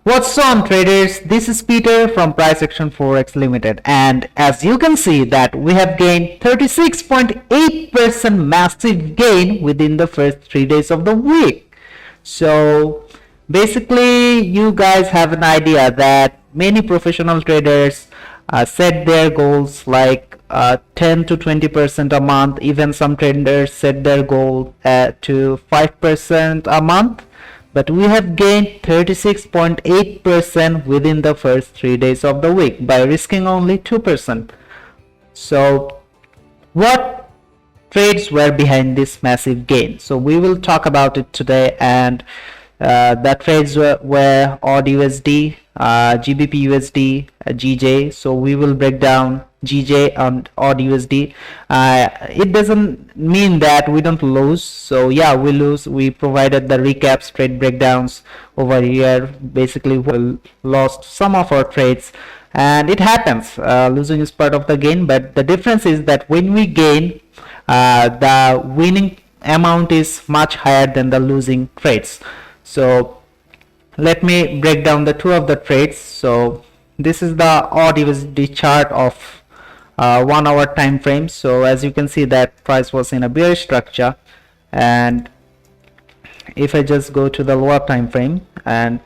What's on, traders? This is Peter from Price Action Forex Limited, and as you can see that we have gained 36.8% massive gain within the first 3 days of the week. So basically you guys have an idea that many professional traders set their goals like 10 to 20% a month. Even some traders set their goal to 5% a month. But we have gained 36.8% within the first 3 days of the week by risking only 2%. So what trades were behind this massive gain? So we will talk about it today, and the trades were 𝐷USD, GBPUSD, GJ. So we will break down GJ and 𝐷USD. It doesn't mean that we don't lose. So yeah, we lose. We provided the recaps, trade breakdowns over here. Basically we lost some of our trades, and it happens. Losing is part of the game, but the difference is that when we gain, the winning amount is much higher than the losing trades. So let me break down the two of the trades. So this is the 𝐷USD chart of 1 hour time frame. So as you can see that price was in a bearish structure, and if I just go to the lower time frame, and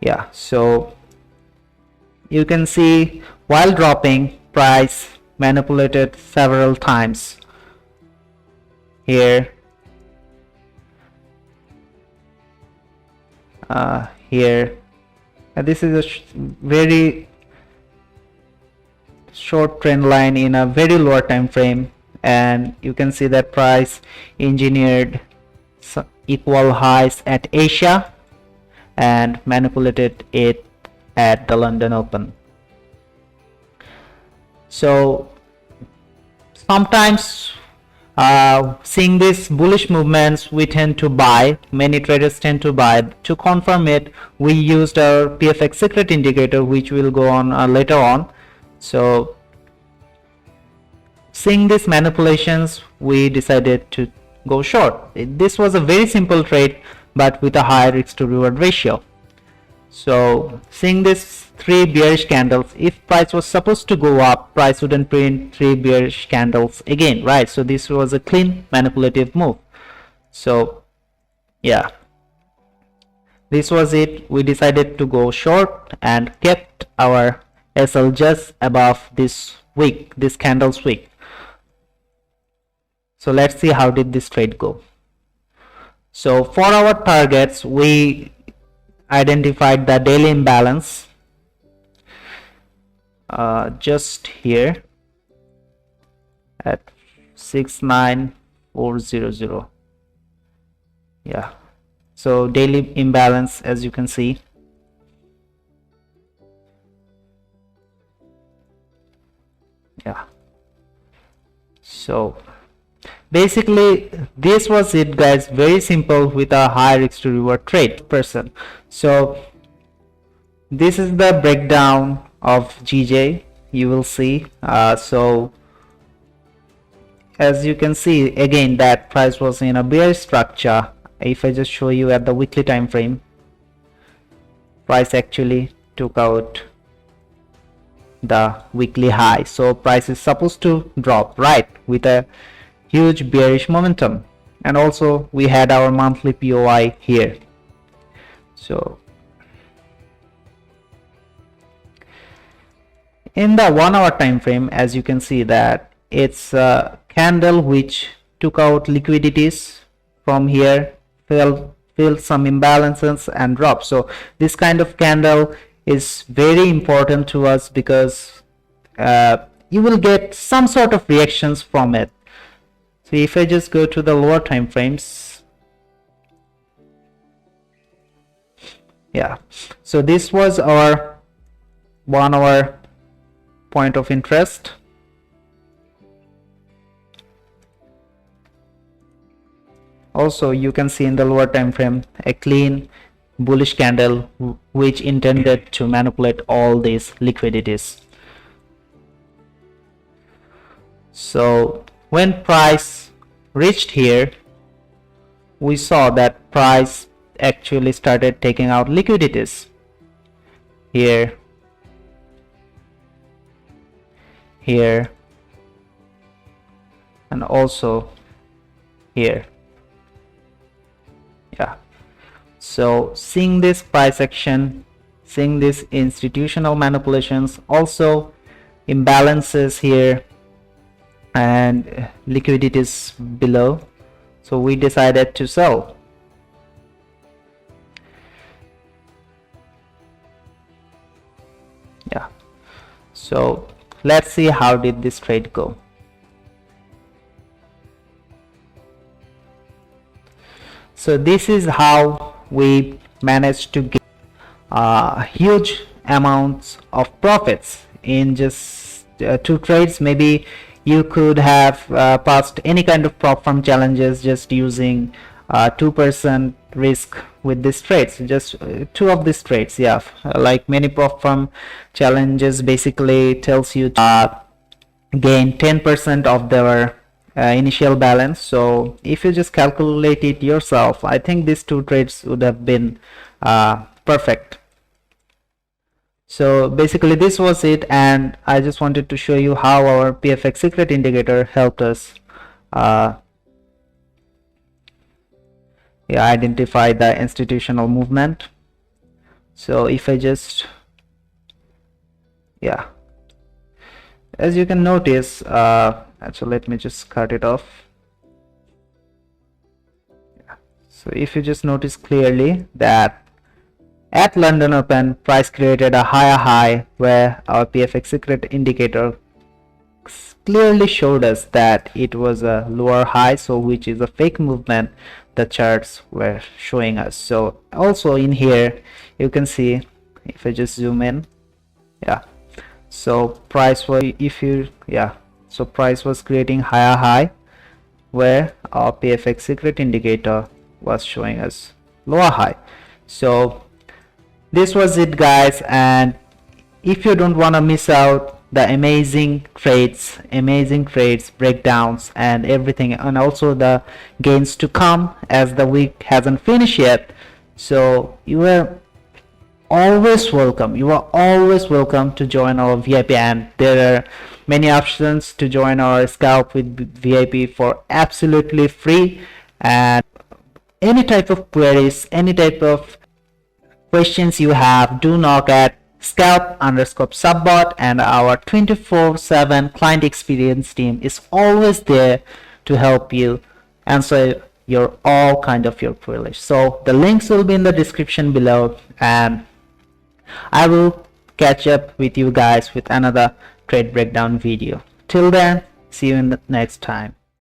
yeah, so you can see while dropping, price manipulated several times here, here, and this is a very short trend line in a very lower time frame, and you can see that price engineered equal highs at Asia and manipulated it at the London Open. So sometimes seeing these bullish movements, we tend to buy. Many traders tend to buy. To confirm it, we used our PFX secret indicator, which will go on later on. So seeing these manipulations, we decided to go short. This was a very simple trade, but with a high risk to reward ratio. So seeing these 3 bearish candles, if price was supposed to go up, price wouldn't print 3 bearish candles again, right? So this was a clean manipulative move. So yeah, this was it. We decided to go short and kept our SL just above this wick, this candle's wick. So let's see how did this trade go. So for our targets, we identified the daily imbalance just here at 69400. Yeah, so daily imbalance, as you can see. Yeah, so basically this was it, guys. Very simple with a high risk to reward trade person. So this is the breakdown of GJ, you will see. So as you can see again that price was in a bearish structure. If I just show you at the weekly time frame, price actually took out the weekly high. So price is supposed to drop, right, with a huge bearish momentum. And also we had our monthly POI here. So in the 1 hour time frame, as you can see that it's a candle which took out liquidities from here, filled some imbalances and dropped. So this kind of candle is very important to us, because you will get some sort of reactions from it. So if I just go to the lower time frames, yeah, so this was our 1 hour point of interest. Also you can see in the lower time frame a clean bullish candle which intended to manipulate all these liquidities. So when price reached here, we saw that price actually started taking out liquidities. here, here, and also here. Yeah, so seeing this price action, seeing this institutional manipulations, also imbalances here, and liquidity is below, so we decided to sell. Yeah, so let's see how did this trade go. So this is how we managed to get huge amounts of profits in just 2 trades. Maybe you could have passed any kind of prop firm challenges just using 2% risk with these trades, just 2 of these trades. Yeah, like many prop firm challenges basically tells you to gain 10% of their initial balance. So if you just calculate it yourself, I think these 2 trades would have been perfect. So basically this was it, and I just wanted to show you how our PFX secret indicator helped us identify the institutional movement. So if I just, yeah, as you can notice, actually let me just cut it off. Yeah. So if you just notice clearly that at London Open, price created a higher high where our PFX secret indicator clearly showed us that it was a lower high, so which is a fake movement the charts were showing us. So also in here you can see, if I just zoom in, yeah, so price was, if you, yeah, so price was creating higher high where our PFX secret indicator was showing us lower high. So this was it, guys, and if you don't want to miss out the amazing trades, breakdowns and everything, and also the gains to come as the week hasn't finished yet, so you are always welcome to join our VIP, and there are many options to join our scalp with VIP for absolutely free. And any type of queries, any type of questions you have, do knock at scalp_subbot, and our 24/7 client experience team is always there to help you answer your all kind of your queries. So the links will be in the description below, and I will catch up with you guys with another trade breakdown video. Till then, see you in the next time.